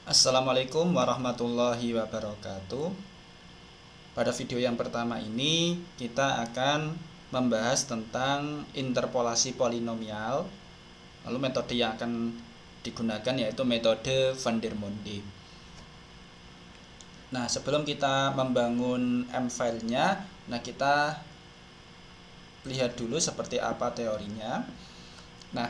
Assalamualaikum warahmatullahi wabarakatuh. Pada video yang pertama ini kita akan membahas tentang interpolasi polinomial. Lalu metode yang akan digunakan yaitu metode van der Monde. Nah, sebelum kita membangun M-file-nya, kita lihat dulu seperti apa teorinya. Nah,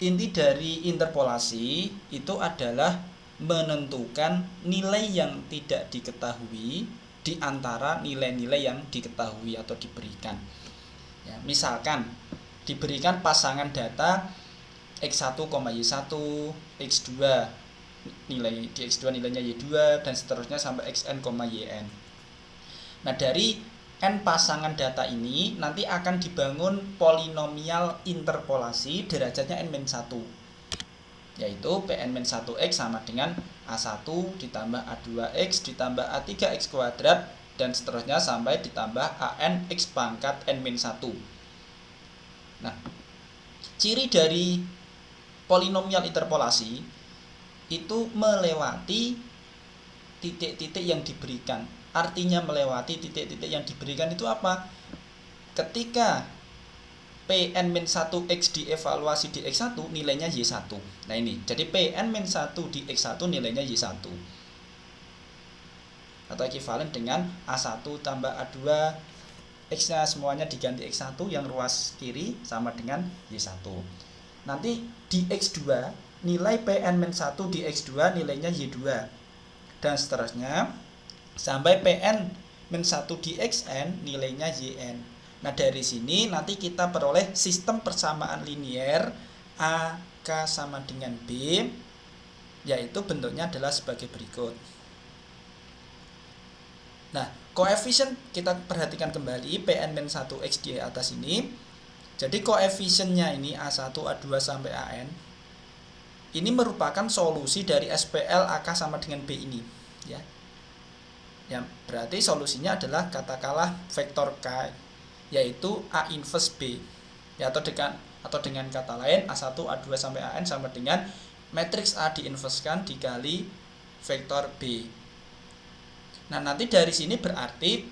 inti dari interpolasi itu adalah menentukan nilai yang tidak diketahui di antara nilai-nilai yang diketahui atau diberikan. Ya, misalkan diberikan pasangan data X1, Y1, X2 nilai di X2 nilainya Y2 dan seterusnya sampai Xn, Yn. Nah, dari N pasangan data ini nanti akan dibangun polinomial interpolasi derajatnya N-1, yaitu Pn-1x sama dengan A1 ditambah A2x ditambah A3x kuadrat dan seterusnya sampai ditambah An x pangkat N-1. Nah, ciri dari polinomial interpolasi itu melewati titik-titik yang diberikan. Artinya melewati titik-titik yang diberikan itu apa? Ketika Pn-1x dievaluasi di X1 nilainya Y1. Nah ini, jadi Pn-1 di X1 nilainya Y1 atau ekivalen dengan A1 tambah A2 X-nya semuanya diganti X1, yang ruas kiri sama dengan Y1. Nanti di X2 nilai Pn-1 di X2 nilainya Y2 dan seterusnya sampai Pn-1 di Xn nilainya Yn. Nah, dari sini nanti kita peroleh sistem persamaan linier A, K sama dengan B, yaitu bentuknya adalah sebagai berikut. Nah, koefisien kita perhatikan kembali Pn-1x di atas ini. Jadi koefisiennya ini A1, A2 sampai An. Ini merupakan solusi dari SPL AK sama dengan B ini, ya. Ya, berarti solusinya adalah katakanlah vektor K, yaitu A inverse B, ya, atau dengan kata lain A1, A2 sampai An sama dengan matriks A diinverskan dikali vektor B. Nah, nanti dari sini berarti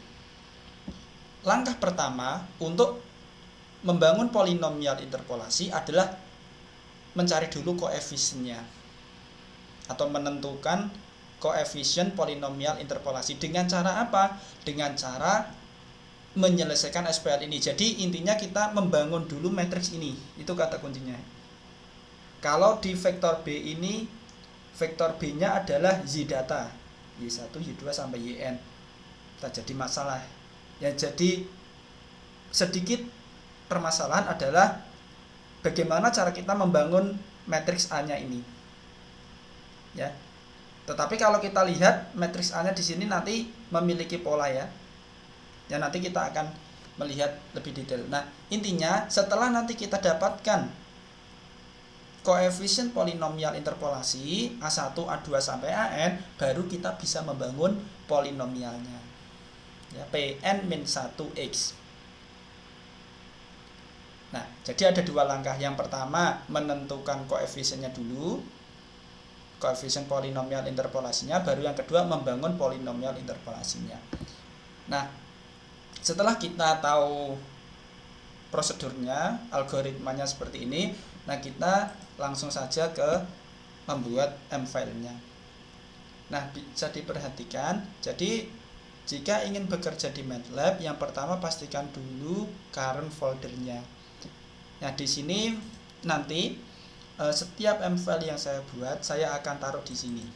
langkah pertama untuk membangun polinomial interpolasi adalah mencari dulu koefisiennya atau menentukan koefisien polinomial interpolasi. Dengan cara apa? Dengan cara menyelesaikan SPL ini. Jadi intinya kita membangun dulu matriks ini. Itu kata kuncinya. Kalau di vektor B ini, vektor B-nya adalah Y data, Y1, Y2 sampai Yn. Tak jadi masalah. Yang jadi sedikit permasalahan adalah bagaimana cara kita membangun matriks A-nya ini. Ya. Tetapi kalau kita lihat matriks A-nya di sini nanti memiliki pola, ya. Ya, nanti kita akan melihat lebih detail. Nah, intinya setelah nanti kita dapatkan koefisien polinomial interpolasi A1, A2 sampai An, baru kita bisa membangun polinomialnya. Ya, Pn-1x. Nah, jadi ada dua langkah. Yang pertama, menentukan koefisiennya dulu, koefisien polinomial interpolasinya, baru yang kedua membangun polinomial interpolasinya. Nah, setelah kita tahu prosedurnya, algoritmanya seperti ini, nah kita langsung saja ke membuat M-file-nya. Nah, bisa diperhatikan, jadi jika ingin bekerja di MATLAB, yang pertama pastikan dulu current foldernya. Nah, di sini nanti setiap M-file yang saya buat, saya akan taruh di sini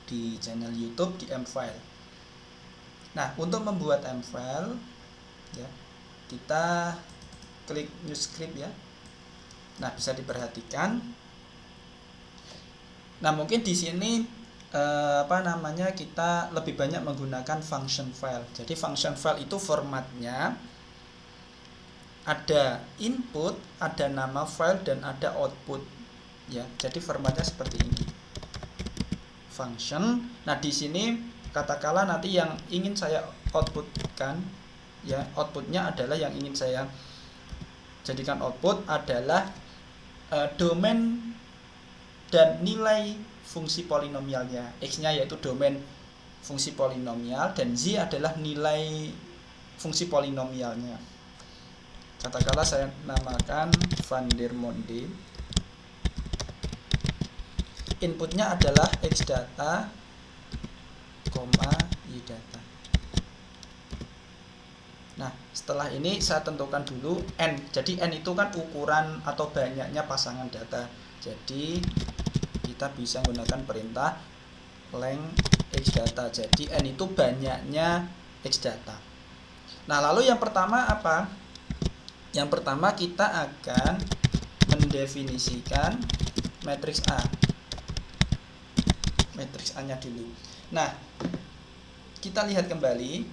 di channel YouTube di M-file. Nah, untuk membuat M-file, ya, kita klik new script, ya. Nah, bisa diperhatikan. Nah, mungkin di sini kita lebih banyak menggunakan function file. Jadi function file itu formatnya ada input, ada nama file dan ada output, ya. Jadi formatnya seperti ini. Function. Nah, di sini katakanlah nanti yang ingin saya outputkan, ya, outputnya adalah yang ingin saya jadikan output adalah domain dan nilai fungsi polinomialnya. X-nya yaitu domain fungsi polinomial dan Z adalah nilai fungsi polinomialnya. Katakanlah saya namakan Van der Monde. Inputnya adalah X data, Y data. Nah, setelah ini saya tentukan dulu N. Jadi N itu kan ukuran atau banyaknya pasangan data. Jadi kita bisa menggunakan perintah length X data. Jadi N itu banyaknya X data. Nah, lalu yang pertama apa? Yang pertama kita akan mendefinisikan matriks A. Matriks A-nya dulu. Nah, kita lihat kembali.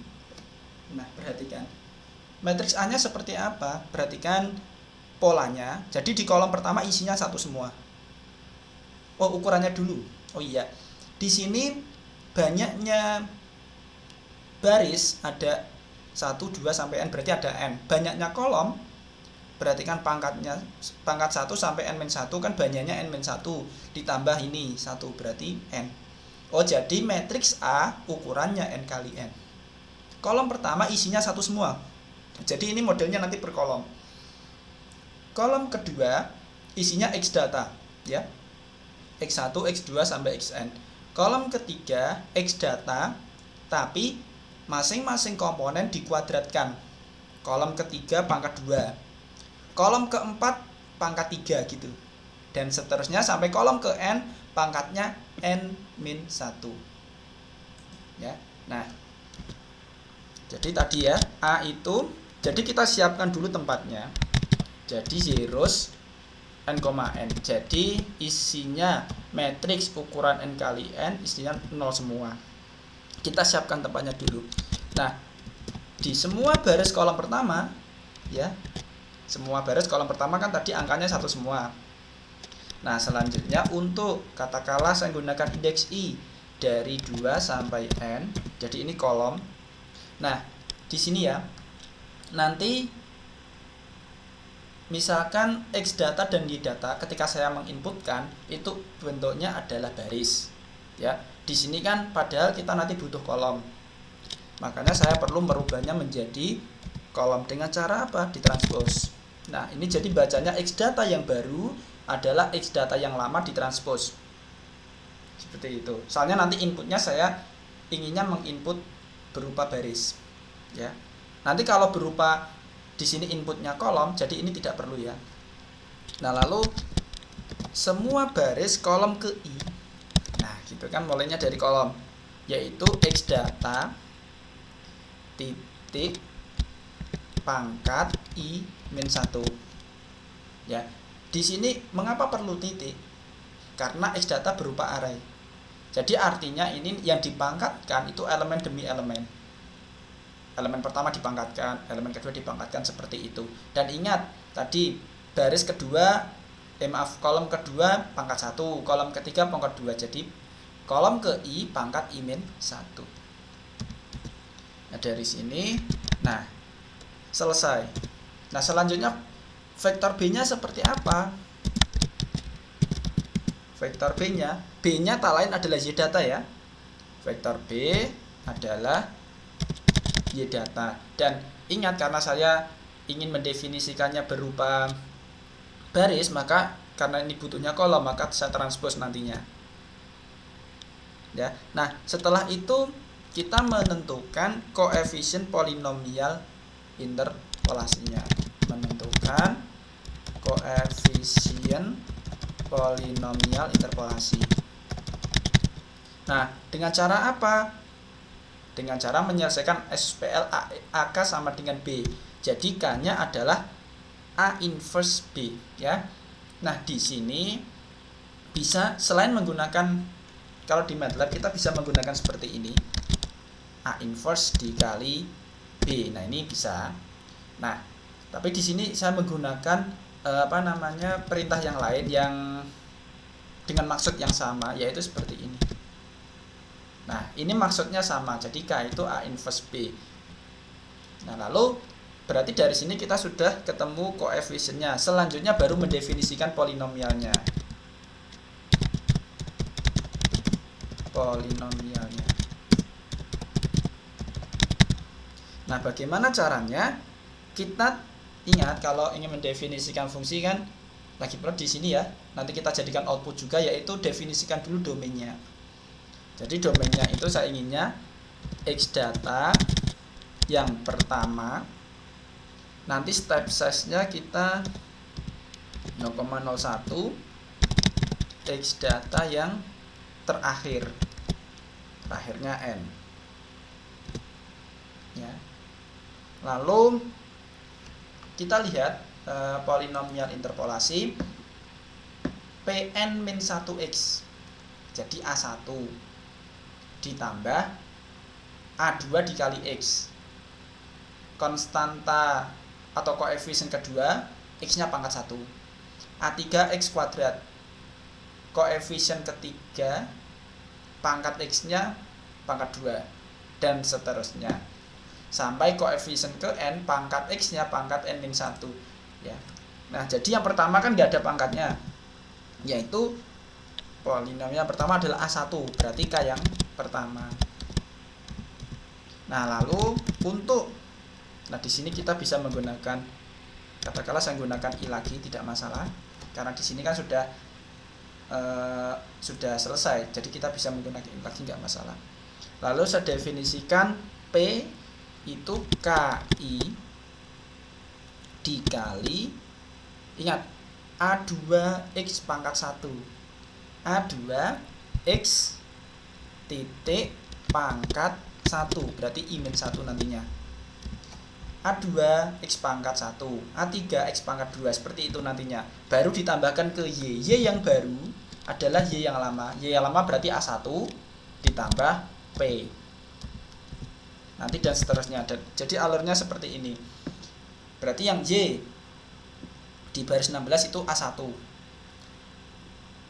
Nah, perhatikan. Matriks A-nya seperti apa? Perhatikan polanya. Jadi di kolom pertama isinya satu semua. Oh, ukurannya dulu. Oh iya. Di sini banyaknya baris ada 1, 2 sampai N, berarti ada N. Banyaknya kolom, perhatikan pangkat 1 sampai N-1 kan banyaknya N-1 ditambah ini 1 berarti N. Oh, jadi matriks A ukurannya N kali N. Kolom pertama isinya satu semua. Jadi ini modelnya nanti per kolom. Kolom kedua isinya X data, ya. X1, X2 sampai Xn. Kolom ketiga X data tapi masing-masing komponen dikuadratkan. Kolom ketiga pangkat 2. Kolom keempat pangkat 3 gitu. Dan seterusnya sampai kolom ke N pangkatnya N-1. Ya. Nah, jadi tadi ya A itu, jadi kita siapkan dulu tempatnya. Jadi zeros N, N. Jadi isinya matriks ukuran N kali N isinya 0 semua. Kita siapkan tempatnya dulu. Nah, di semua baris kolom pertama, ya, semua baris kolom pertama kan tadi angkanya satu semua. Nah, selanjutnya untuk katakanlah saya gunakan indeks I dari 2 sampai N. Jadi ini kolom. Nah, di sini ya. Nanti misalkan X data dan Y data ketika saya menginputkan itu bentuknya adalah baris. Ya. Di sini kan padahal kita nanti butuh kolom. Makanya saya perlu merubahnya menjadi kolom dengan cara apa? Ditranspos. Nah, ini jadi bacanya X data yang baru adalah X data yang lama ditranspos. Seperti itu. Soalnya nanti inputnya saya inginnya menginput berupa baris. Ya. Nanti kalau berupa di sini inputnya kolom, jadi ini tidak perlu ya. Nah, lalu semua baris kolom ke I. Nah, gitu kan mulainya dari kolom, yaitu X data titik pangkat I-1. Ya. Di sini mengapa perlu titik? Karena X data berupa array. Jadi artinya ini yang dipangkatkan itu elemen demi elemen. Elemen pertama dipangkatkan, elemen kedua dipangkatkan seperti itu. Dan ingat tadi baris kedua, kolom kedua pangkat 1, kolom ketiga pangkat 2. Jadi kolom ke I pangkat I-1. Nah, dari sini, nah selesai. Nah, selanjutnya vektor B-nya seperti apa? Vektor B-nya tak lain adalah Y data ya. Vektor B adalah Y data. Dan ingat, karena saya ingin mendefinisikannya berupa baris, maka karena ini butuhnya kolom, maka saya transpose nantinya. Ya. Nah, setelah itu kita menentukan koefisien polinomial interpolasinya. Menentukan koefisien polinomial interpolasi. Nah, dengan cara apa? Dengan cara menyelesaikan SPL AK sama dengan B. Jadi K-nya adalah A inverse B, ya. Nah, di sini bisa selain menggunakan, kalau di MATLAB kita bisa menggunakan seperti ini. A inverse dikali B. Nah, ini bisa. Nah, tapi di sini saya menggunakan perintah yang lain yang dengan maksud yang sama, yaitu seperti ini. Nah, ini maksudnya sama. Jadi K itu A inverse B. Nah, lalu berarti dari sini kita sudah ketemu koefisiennya. Selanjutnya baru mendefinisikan polinomialnya. polinomialnya. Nah, bagaimana caranya? Kita ingat kalau ingin mendefinisikan fungsi kan lagi pula di sini ya. Nanti kita jadikan output juga, yaitu definisikan dulu domainnya. Jadi domainnya itu saya inginnya X data yang pertama. Nanti step size-nya kita 0,01, X data yang terakhir. Terakhirnya N. Ya. Lalu kita lihat polinomial interpolasi Pn-1x. Jadi A1 ditambah A2 dikali X. Konstanta atau koefisien kedua X-nya pangkat 1. A3 X kuadrat. Koefisien ketiga pangkat X-nya pangkat 2. Dan seterusnya. Sampai koefisien ke N pangkat X-nya pangkat N-1 ya. Nah, jadi yang pertama kan nggak ada pangkatnya, yaitu polinomial pertama adalah A1, berarti K yang pertama. Nah, lalu untuk di sini kita bisa menggunakan, katakanlah saya menggunakan I lagi, tidak masalah, karena di sini kan sudah selesai, jadi kita bisa menggunakan I lagi, nggak masalah. Lalu saya definisikan P itu KI dikali, ingat, A2X pangkat 1, A2X titik pangkat 1, berarti I-1 nantinya. A2X pangkat 1, A3X pangkat 2, seperti itu nantinya. Baru ditambahkan ke Y. Y yang baru adalah Y yang lama. Y yang lama berarti A1 ditambah P. Nanti dan seterusnya. Jadi alurnya seperti ini. Berarti yang Y di baris 16 itu A1.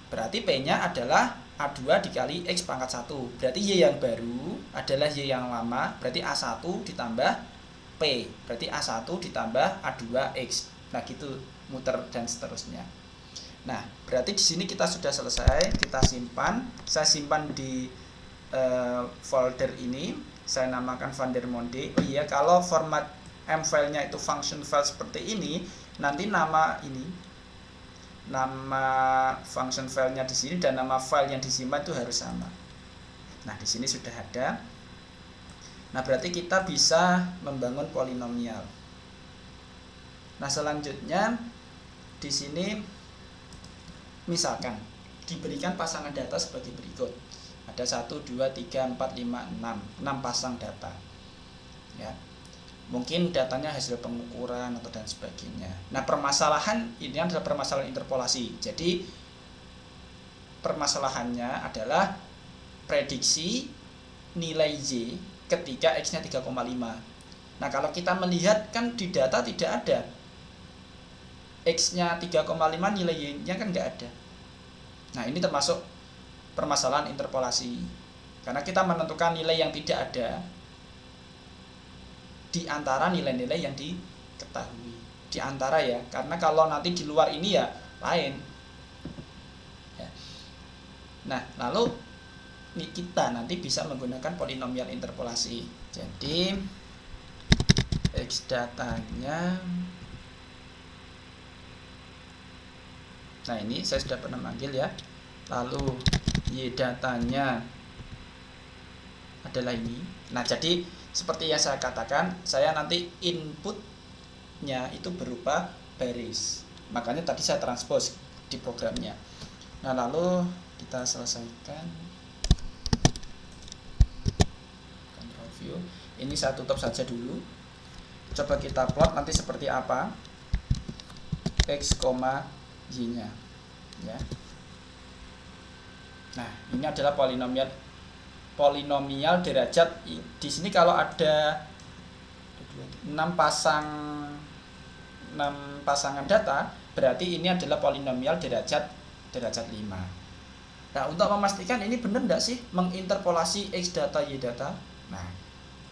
Berarti P-nya adalah A2 dikali X pangkat 1. Berarti Y yang baru adalah Y yang lama. Berarti A1 ditambah P. Berarti A1 ditambah A2X. Nah, gitu muter dan seterusnya. Nah, berarti di sini kita sudah selesai. Kita simpan. Saya simpan di folder ini. Saya namakan van der Monde. Oh iya, kalau format M-file-nya itu function file seperti ini, nanti nama function file-nya di sini dan nama file yang disimpan itu harus sama. Nah, di sini sudah ada. Nah, berarti kita bisa membangun polinomial. Nah, selanjutnya di sini misalkan diberikan pasangan data sebagai berikut. Ada 1, 2, 3, 4, 5, 6 pasang data ya. Mungkin datanya hasil pengukuran atau dan sebagainya. Nah, permasalahan ini adalah permasalahan interpolasi. Jadi permasalahannya adalah prediksi nilai Y ketika X-nya 3,5. Nah, kalau kita melihat kan di data tidak ada X-nya 3,5, nilai Y-nya kan nggak ada. Nah, ini termasuk permasalahan interpolasi, karena kita menentukan nilai yang tidak ada di antara nilai-nilai yang diketahui, di antara ya, karena kalau nanti di luar ini ya lain ya. Nah, lalu kita nanti bisa menggunakan polinomial interpolasi. Jadi X datanya, nah ini saya sudah pernah manggil ya. Lalu Y datanya adalah ini. Nah, jadi seperti yang saya katakan, saya nanti inputnya itu berupa baris. Makanya tadi saya transpose di programnya. Nah, lalu kita selesaikan. Control view. Ini saya tutup saja dulu. Coba kita plot nanti seperti apa X, Y-nya ya. Nah, ini adalah polinomial derajat. Di sini kalau ada 6 pasangan data, berarti ini adalah polinomial derajat 5. Nah, untuk memastikan ini benar enggak sih menginterpolasi X data Y data? Nah,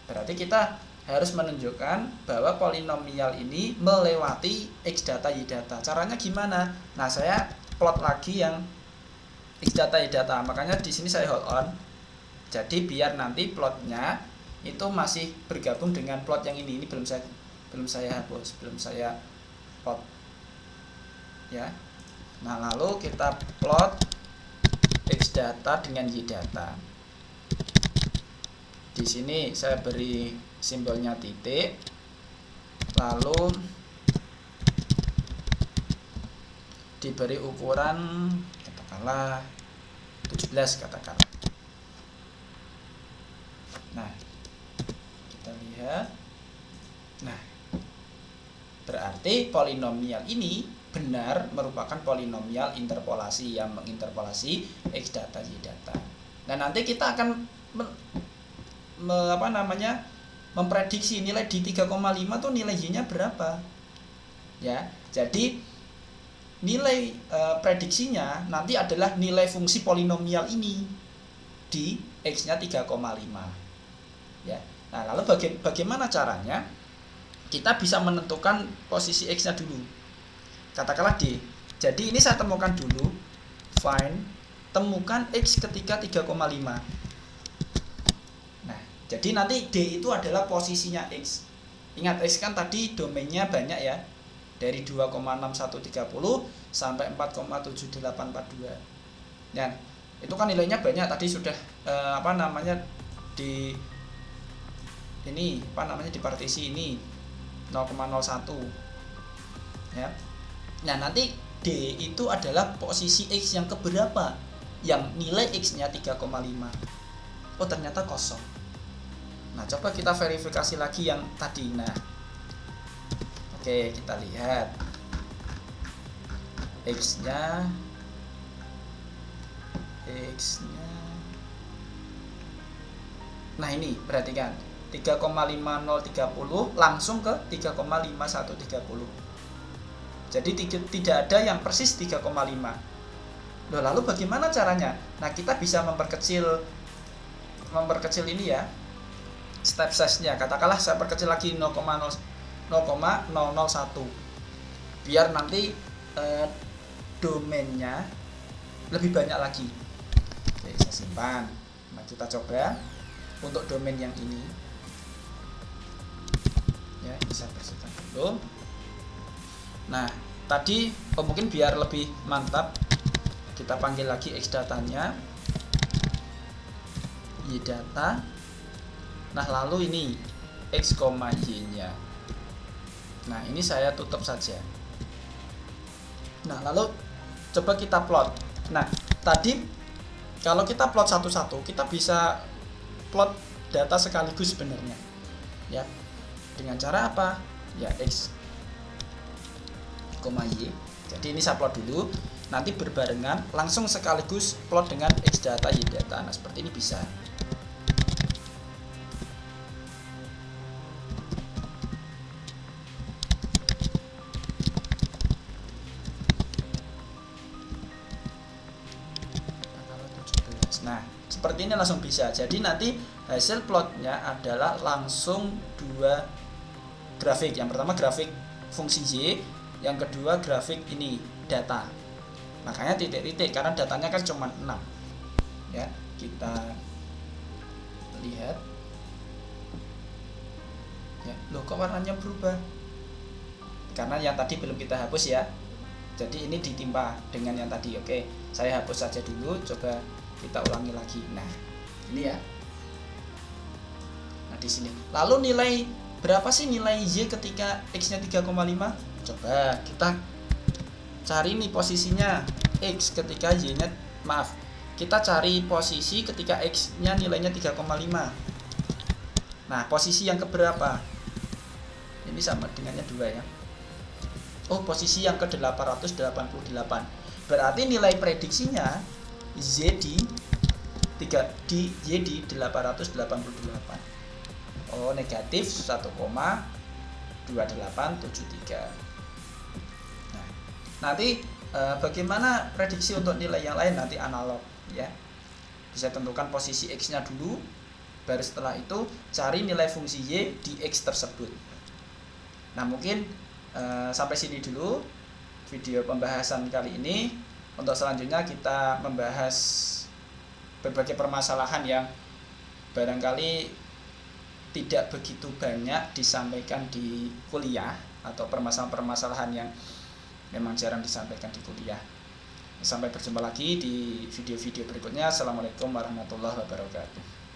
berarti kita harus menunjukkan bahwa polinomial ini melewati X data Y data. Caranya gimana? Nah, saya plot lagi yang X data Y data. Makanya di sini saya hold on. Jadi biar nanti plotnya itu masih bergabung dengan plot yang ini belum saya hapus, belum saya plot ya. Nah, lalu kita plot X data dengan Y data. Di sini saya beri simbolnya titik, lalu diberi ukuran katakanlah 17 katakanlah. Nah, kita lihat. Nah, berarti polinomial ini benar merupakan polinomial interpolasi yang menginterpolasi X data Y data. Nah, nanti kita akan memprediksi nilai di 3,5 tuh nilai Y-nya berapa. Ya. Jadi nilai prediksinya nanti adalah nilai fungsi polinomial ini di X-nya 3,5. Ya. Nah, lalu bagaimana caranya? Kita bisa menentukan posisi X-nya dulu. Katakanlah D. Jadi ini saya temukan dulu. Find, temukan X ketika 3,5. Nah, jadi nanti D itu adalah posisinya X. Ingat, X kan tadi domainnya banyak ya. Dari 2,6130 sampai 4,7842. Dan itu kan nilainya banyak, tadi sudah di partisi ini 0,01 ya. Nah, nanti D itu adalah posisi X yang keberapa, yang nilai X-nya 3,5. Oh, ternyata kosong. Nah, coba kita verifikasi lagi yang tadi. Nah, oke, kita lihat X-nya nah, ini perhatikan 3,5030 langsung ke 3,5130. Jadi tidak ada yang persis 3,5. Loh, lalu bagaimana caranya? Nah, kita bisa memperkecil ini ya, step size-nya. Katakanlah saya perkecil lagi 0,001 biar nanti domainnya lebih banyak lagi. Oke, saya simpan. Nah, kita coba untuk domain yang ini ya, ini saya bersihkan dulu. Nah, tadi mungkin biar lebih mantap kita panggil lagi X datanya, Y data. Nah, lalu ini X, Y-nya. Nah, ini saya tutup saja. Nah, lalu coba kita plot. Nah, tadi kalau kita plot satu-satu, kita bisa plot data sekaligus sebenarnya. Ya. Dengan cara apa? Ya, X, Y. Jadi ini saya plot dulu, nanti berbarengan langsung sekaligus plot dengan X data Y data. Nah, seperti ini bisa. Nah, seperti ini langsung bisa. Jadi nanti hasil plotnya adalah langsung dua grafik. Yang pertama grafik fungsi Y, yang kedua grafik ini data. Makanya titik-titik karena datanya kan cuma 6. Ya, kita lihat. Ya, loh kok warnanya berubah? Karena yang tadi belum kita hapus ya. Jadi ini ditimpa dengan yang tadi. Oke, saya hapus saja dulu, coba kita ulangi lagi. Nah, ini ya. Nah, di sini. Lalu nilai berapa sih nilai Y ketika X-nya 3,5? Coba kita cari nih posisinya X ketika Y-nya, kita cari posisi ketika X-nya nilainya 3,5. Nah, posisi yang keberapa? Ini sama dengannya 2 ya. Oh, posisi yang ke 888. Berarti nilai prediksinya Y di 888. Oh, negatif 1,2873. Nanti bagaimana prediksi untuk nilai yang lain nanti analog ya. Bisa tentukan posisi X-nya dulu, baru setelah itu cari nilai fungsi Y di X tersebut. Nah, mungkin sampai sini dulu video pembahasan kali ini. Untuk selanjutnya kita membahas berbagai permasalahan yang barangkali tidak begitu banyak disampaikan di kuliah, atau permasalahan-permasalahan yang memang jarang disampaikan di kuliah. Sampai berjumpa lagi di video-video berikutnya. Assalamualaikum warahmatullahi wabarakatuh.